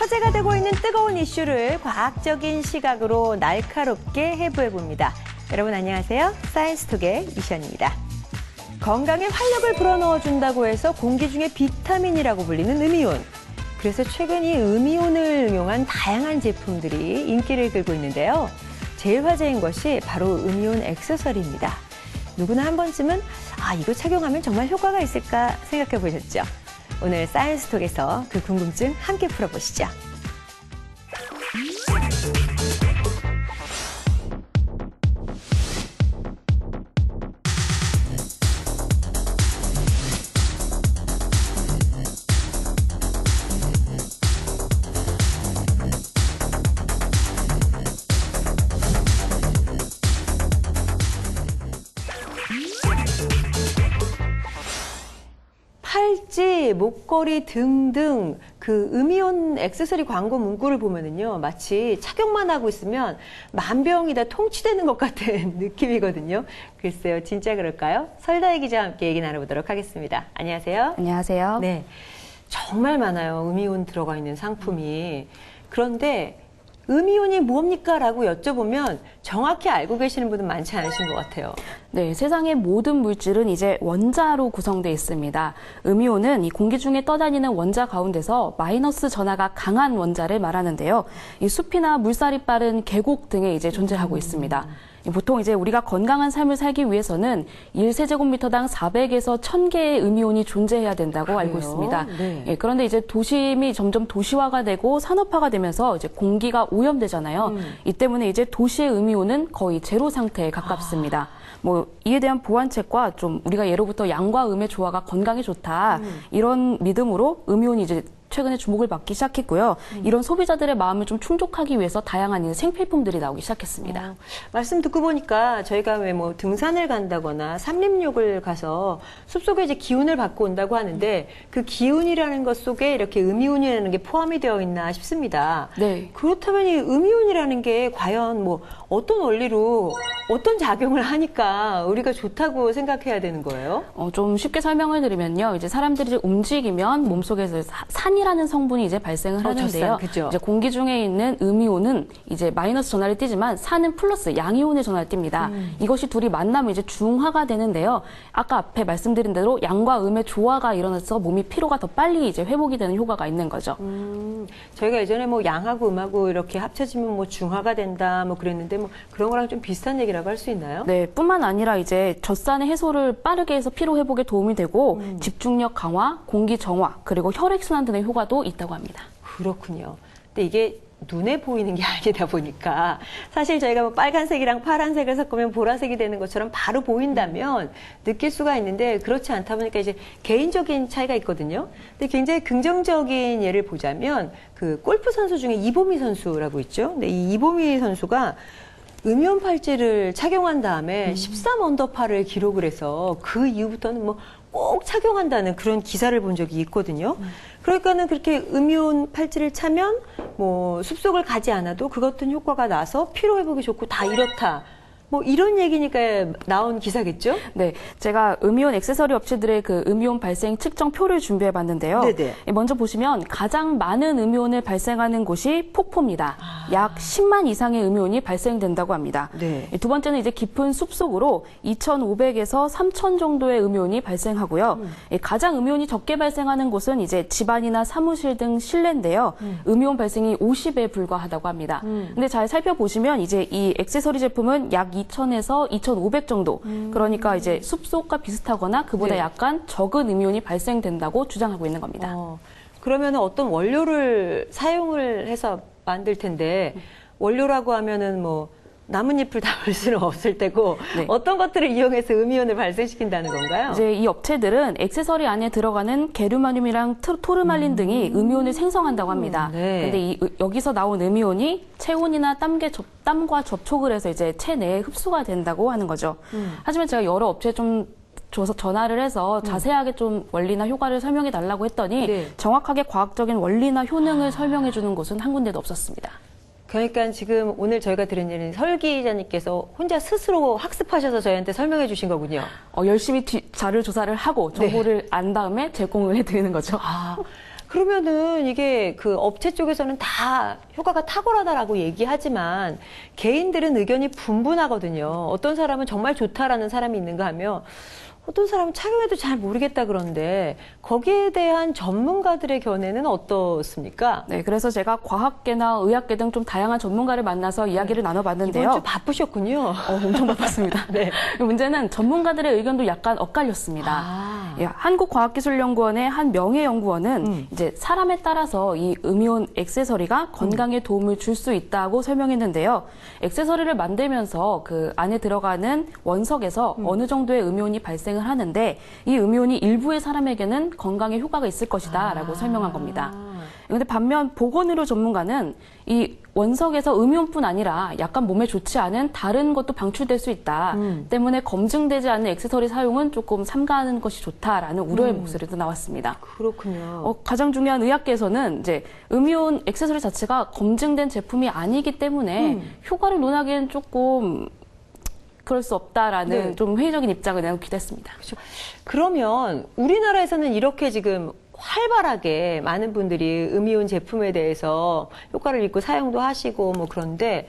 화제가 되고 있는 뜨거운 이슈를 과학적인 시각으로 날카롭게 해부해봅니다. 여러분 안녕하세요. 사이언스톡의 이시연입니다. 건강에 활력을 불어넣어준다고 해서 공기 중에 비타민이라고 불리는 음이온. 그래서 최근 이 음이온을 응용한 다양한 제품들이 인기를 끌고 있는데요. 제일 화제인 것이 바로 음이온 액세서리입니다. 누구나 한 번쯤은 이거 착용하면 정말 효과가 있을까 생각해 보셨죠? 오늘 사이언스톡에서 그 궁금증 함께 풀어보시죠. 팔찌, 목걸이 등등 그 음이온 액세서리 광고 문구를 보면은요, 마치 착용만 하고 있으면 만병이 다 통치되는 것 같은 느낌이거든요. 글쎄요, 진짜 그럴까요? 설다혜 기자와 함께 얘기 나눠보도록 하겠습니다. 안녕하세요. 안녕하세요. 네, 정말 많아요. 음이온 들어가 있는 상품이. 그런데 음이온이 뭡니까? 라고 여쭤보면 정확히 알고 계시는 분은 많지 않으신 것 같아요. 네, 세상의 모든 물질은 이제 원자로 구성되어 있습니다. 음이온은 이 공기 중에 떠다니는 원자 가운데서 마이너스 전하가 강한 원자를 말하는데요. 이 숲이나 물살이 빠른 계곡 등에 이제 존재하고 있습니다. 보통 이제 우리가 건강한 삶을 살기 위해서는 1세제곱미터당 400에서 1000개의 음이온이 존재해야 된다고 알고 있습니다. 네. 예, 그런데 이제 도심이 점점 도시화가 되고 산업화가 되면서 이제 공기가 오염되잖아요. 이 때문에 이제 도시의 음이온은 거의 제로 상태에 가깝습니다. 이에 대한 보완책과 좀 우리가 예로부터 양과 음의 조화가 건강에 좋다. 이런 믿음으로 음이온이 이제 최근에 주목을 받기 시작했고요. 이런 소비자들의 마음을 좀 충족하기 위해서 다양한 생필품들이 나오기 시작했습니다. 말씀 듣고 보니까 저희가 왜 등산을 간다거나 삼림욕을 가서 숲속에 이제 기운을 받고 온다고 하는데 그 기운이라는 것 속에 이렇게 음이온이라는 게 포함이 되어 있나 싶습니다. 네. 그렇다면 이 음이온이라는 게 과연 어떤 원리로 어떤 작용을 하니까 우리가 좋다고 생각해야 되는 거예요? 좀 쉽게 설명을 드리면요. 이제 사람들이 움직이면 몸속에서 산이라는 성분이 이제 발생을 하는데요. 그죠? 이제 공기 중에 있는 음이온은 이제 마이너스 전하를 띠지만 산은 플러스 양이온의 전하를 띱니다. 이것이 둘이 만나면 이제 중화가 되는데요. 아까 앞에 말씀드린 대로 양과 음의 조화가 일어나서 몸이 피로가 더 빨리 이제 회복이 되는 효과가 있는 거죠. 저희가 예전에 양하고 음하고 이렇게 합쳐지면 중화가 된다 그랬는데 그런 거랑 좀 비슷한 얘기라고 할 수 있나요? 네, 뿐만 아니라 이제 젖산의 해소를 빠르게 해서 피로 회복에 도움이 되고 집중력 강화, 공기 정화, 그리고 혈액순환 등의 효과도 있다고 합니다. 그렇군요. 근데 이게 눈에 보이는 게 아니다 보니까 사실 저희가 빨간색이랑 파란색을 섞으면 보라색이 되는 것처럼 바로 보인다면 느낄 수가 있는데 그렇지 않다 보니까 이제 개인적인 차이가 있거든요. 근데 굉장히 긍정적인 예를 보자면 그 골프 선수 중에 이보미 선수라고 있죠. 근데 이 이보미 선수가 음이온 팔찌를 착용한 다음에 13언더파를 기록을 해서 그 이후부터는 꼭 착용한다는 그런 기사를 본 적이 있거든요. 그러니까는 그렇게 음이온 팔찌를 차면 숲속을 가지 않아도 그 같은 효과가 나서 피로 회복이 좋고 다 이렇다. 이런 얘기니까 나온 기사겠죠? 네, 제가 음이온 액세서리 업체들의 그 음이온 발생 측정표를 준비해 봤는데요. 네네. 먼저 보시면 가장 많은 음이온을 발생하는 곳이 폭포입니다. 약 10만 이상의 음이온이 발생된다고 합니다. 네. 두 번째는 이제 깊은 숲속으로 2,500에서 3,000 정도의 음이온이 발생하고요. 가장 음이온이 적게 발생하는 곳은 이제 집안이나 사무실 등 실내인데요. 음이온 발생이 50에 불과하다고 합니다. 근데 잘 살펴보시면 이제 이 액세서리 제품은 약 2,000에서 2,500 정도. 그러니까 이제 숲속과 비슷하거나 그보다 네. 약간 적은 음이온이 발생된다고 주장하고 있는 겁니다. 그러면 어떤 원료를 사용을 해서 만들 텐데 원료라고 하면은 나뭇잎을 담을 수는 없을 테고 네. 어떤 것들을 이용해서 음이온을 발생시킨다는 건가요? 이제 이 업체들은 액세서리 안에 들어가는 게르마늄이랑 토르말린 등이 음이온을 생성한다고 합니다. 네. 근데 여기서 나온 음이온이 체온이나 땀과 접촉을 해서 이제 체내에 흡수가 된다고 하는 거죠. 하지만 제가 여러 업체에 좀 줘서 전화를 해서 자세하게 좀 원리나 효과를 설명해 달라고 했더니 네. 정확하게 과학적인 원리나 효능을 설명해 주는 곳은 한 군데도 없었습니다. 그러니까 지금 오늘 저희가 들은 예는 설 기자님께서 혼자 스스로 학습하셔서 저희한테 설명해 주신 거군요. 열심히 자료 조사를 하고 정보를 안 다음에 제공을 해드리는 거죠. 그러면은 이게 그 업체 쪽에서는 다 효과가 탁월하다라고 얘기하지만 개인들은 의견이 분분하거든요. 어떤 사람은 정말 좋다라는 사람이 있는가 하면 어떤 사람은 착용해도 잘 모르겠다 그러는데 거기에 대한 전문가들의 견해는 어떻습니까? 네, 그래서 제가 과학계나 의학계 등 좀 다양한 전문가를 만나서 이야기를 나눠봤는데요. 이번 주 바쁘셨군요. 엄청 바빴습니다. 네. 문제는 전문가들의 의견도 약간 엇갈렸습니다. 아. 예, 한국과학기술연구원의 한 명예연구원은 이제 사람에 따라서 이 음이온 액세서리가 건강에 도움을 줄 수 있다고 설명했는데요. 액세서리를 만들면서 그 안에 들어가는 원석에서 어느 정도의 음이온이 발생을 하는데 이 음이온이 일부의 사람에게는 건강에 효과가 있을 것이다라고 설명한 겁니다. 그런데 반면 보건의료 전문가는 이 원석에서 음이온뿐 아니라 약간 몸에 좋지 않은 다른 것도 방출될 수 있다. 때문에 검증되지 않은 액세서리 사용은 조금 삼가하는 것이 좋다라는 우려의 목소리도 나왔습니다. 그렇군요. 가장 중요한 의학계에서는 이제 음이온 액세서리 자체가 검증된 제품이 아니기 때문에 효과를 논하기엔 조금 그럴 수 없다라는 네. 좀 회의적인 입장을 내놓기도 했습니다. 그러면 우리나라에서는 이렇게 지금 활발하게 많은 분들이 음이온 제품에 대해서 효과를 믿고 사용도 하시고 뭐 그런데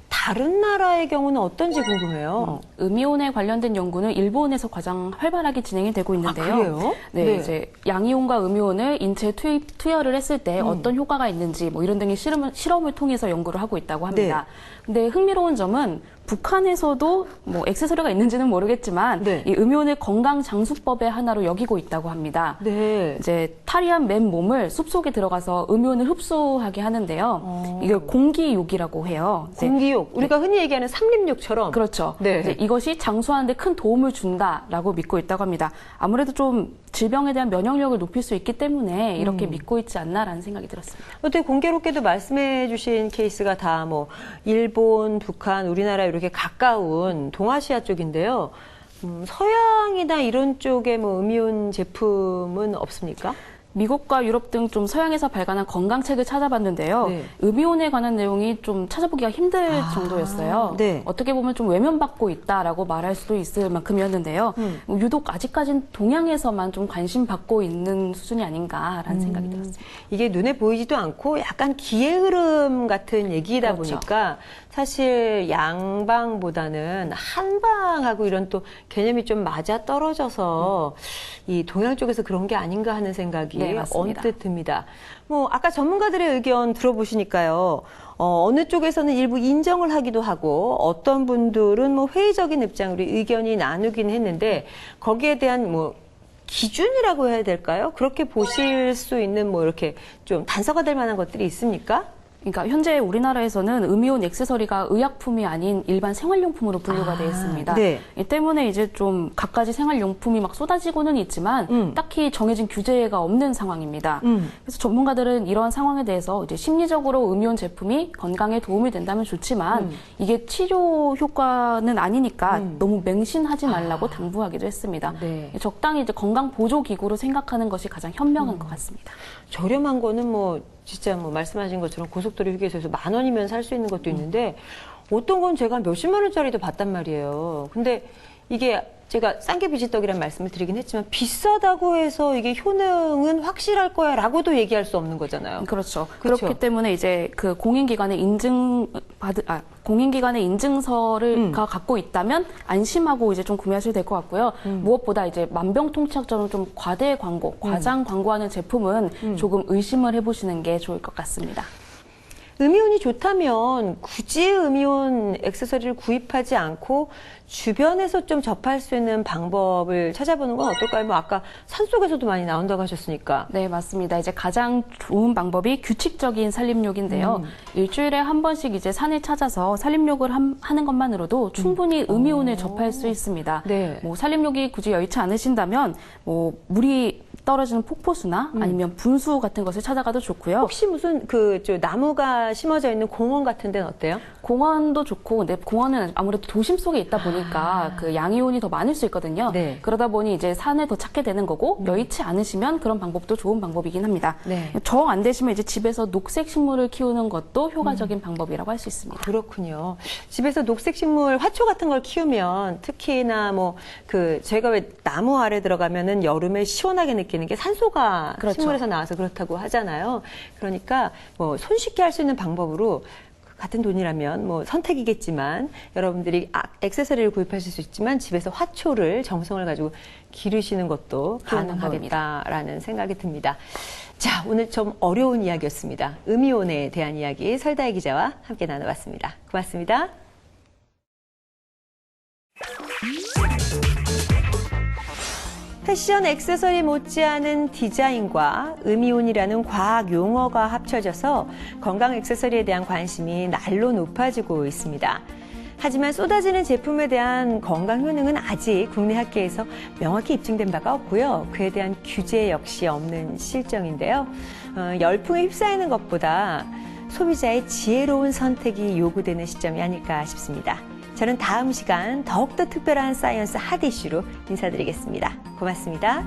다른 나라의 경우는 어떤지 궁금해요. 음이온에 관련된 연구는 일본에서 가장 활발하게 진행이 되고 있는데요. 아, 그래요? 네, 이제 양이온과 음이온을 인체에 투여를 했을 때 어떤 효과가 있는지 뭐 이런 등의 실험을 통해서 연구를 하고 있다고 합니다. 근데 흥미로운 점은 북한에서도 뭐 액세서리가 있는지는 모르겠지만 네. 이 음이온을 건강 장수법의 하나로 여기고 있다고 합니다. 네. 이제 탈의한 맨 몸을 숲속에 들어가서 음이온을 흡수하게 하는데요. 이걸 공기욕이라고 해요. 이제 공기욕. 우리가 흔히 얘기하는 삼림욕처럼. 그렇죠. 네. 이제 이것이 장수하는 데 큰 도움을 준다라고 믿고 있다고 합니다. 아무래도 좀 질병에 대한 면역력을 높일 수 있기 때문에 이렇게 믿고 있지 않나라는 생각이 들었습니다. 어떻게 공교롭게도 말씀해 주신 케이스가 다 뭐 일본, 북한, 우리나라 이렇게 가까운 동아시아 쪽인데요. 서양이나 이런 쪽에 뭐 음이온 제품은 없습니까? 미국과 유럽 등 좀 서양에서 발간한 건강책을 찾아봤는데요. 네. 음이온에 관한 내용이 좀 찾아보기가 힘들 정도였어요. 네. 어떻게 보면 좀 외면받고 있다라고 말할 수도 있을 만큼이었는데요. 유독 아직까지는 동양에서만 좀 관심 받고 있는 수준이 아닌가라는 생각이 들었습니다. 이게 눈에 보이지도 않고 약간 기의 흐름 같은 얘기다 그렇죠. 보니까 사실 양방보다는 한방하고 이런 또 개념이 좀 맞아 떨어져서 이 동양 쪽에서 그런 게 아닌가 하는 생각이 네, 맞습니다. 언뜻 듭니다. 뭐 아까 전문가들의 의견 들어보시니까요. 어느 쪽에서는 일부 인정을 하기도 하고 어떤 분들은 뭐 회의적인 입장으로 의견이 나누긴 했는데 거기에 대한 뭐 기준이라고 해야 될까요? 그렇게 보실 수 있는 뭐 이렇게 좀 단서가 될 만한 것들이 있습니까? 그러니까 현재 우리나라에서는 음이온 액세서리가 의약품이 아닌 일반 생활용품으로 분류가 되어 있습니다. 네. 이 때문에 이제 좀 갖가지 생활용품이 막 쏟아지고는 있지만 딱히 정해진 규제가 없는 상황입니다. 그래서 전문가들은 이러한 상황에 대해서 이제 심리적으로 음이온 제품이 건강에 도움이 된다면 좋지만 이게 치료 효과는 아니니까 너무 맹신하지 말라고 당부하기도 했습니다. 네. 적당히 이제 건강 보조 기구로 생각하는 것이 가장 현명한 것 같습니다. 저렴한 거는 뭐 진짜 뭐 말씀하신 것처럼 고속도로 휴게소에서 10,000원이면 살 수 있는 것도 있는데 어떤 건 제가 몇십만 원짜리도 봤단 말이에요. 근데 이게 제가 싼 게 비지떡이라는 말씀을 드리긴 했지만 비싸다고 해서 이게 효능은 확실할 거야 라고도 얘기할 수 없는 거잖아요. 그렇죠. 그렇죠. 그렇기 때문에 이제 그 공인기관의 공인기관의 인증서를 갖고 있다면 안심하고 이제 좀 구매하셔도 될 것 같고요. 무엇보다 이제 만병통치약처럼 좀 과대 광고, 과장 광고하는 제품은 조금 의심을 해보시는 게 좋을 것 같습니다. 음이온이 좋다면 굳이 음이온 액세서리를 구입하지 않고 주변에서 좀 접할 수 있는 방법을 찾아보는 건 어떨까요? 뭐 아까 산속에서도 많이 나온다고 하셨으니까. 네, 맞습니다. 이제 가장 좋은 방법이 규칙적인 산림욕인데요. 일주일에 한 번씩 이제 산을 찾아서 산림욕을 하는 것만으로도 충분히 음이온을 접할 수 있습니다. 네. 뭐 산림욕이 굳이 여의치 않으신다면 뭐 물이 떨어지는 폭포수나 아니면 분수 같은 것을 찾아가도 좋고요. 혹시 무슨 저 나무가 심어져 있는 공원 같은 데는 어때요? 공원도 좋고, 근데 공원은 아무래도 도심 속에 있다 보니까 그 양이온이 더 많을 수 있거든요. 네. 그러다 보니 이제 산을 더 찾게 되는 거고, 여의치 않으시면 그런 방법도 좋은 방법이긴 합니다. 네. 정 안 되시면 이제 집에서 녹색 식물을 키우는 것도 효과적인 방법이라고 할 수 있습니다. 그렇군요. 집에서 녹색 식물, 화초 같은 걸 키우면 특히나 저희가 왜 나무 아래 들어가면은 여름에 시원하게 느끼는 게 산소가 그렇죠. 식물에서 나와서 그렇다고 하잖아요. 그러니까 손쉽게 할 수 있는 방법으로 같은 돈이라면 선택이겠지만 여러분들이 액세서리를 구입하실 수 있지만 집에서 화초를 정성을 가지고 기르시는 것도 가능하겠다라는 생각이 듭니다. 자, 오늘 좀 어려운 이야기였습니다. 음이온에 대한 이야기 설다혜 기자와 함께 나눠봤습니다. 고맙습니다. 패션 액세서리 못지않은 디자인과 음이온이라는 과학 용어가 합쳐져서 건강 액세서리에 대한 관심이 날로 높아지고 있습니다. 하지만 쏟아지는 제품에 대한 건강 효능은 아직 국내 학계에서 명확히 입증된 바가 없고요. 그에 대한 규제 역시 없는 실정인데요. 열풍에 휩싸이는 것보다 소비자의 지혜로운 선택이 요구되는 시점이 아닐까 싶습니다. 저는 다음 시간 더욱더 특별한 사이언스 핫 이슈로 인사드리겠습니다. 고맙습니다.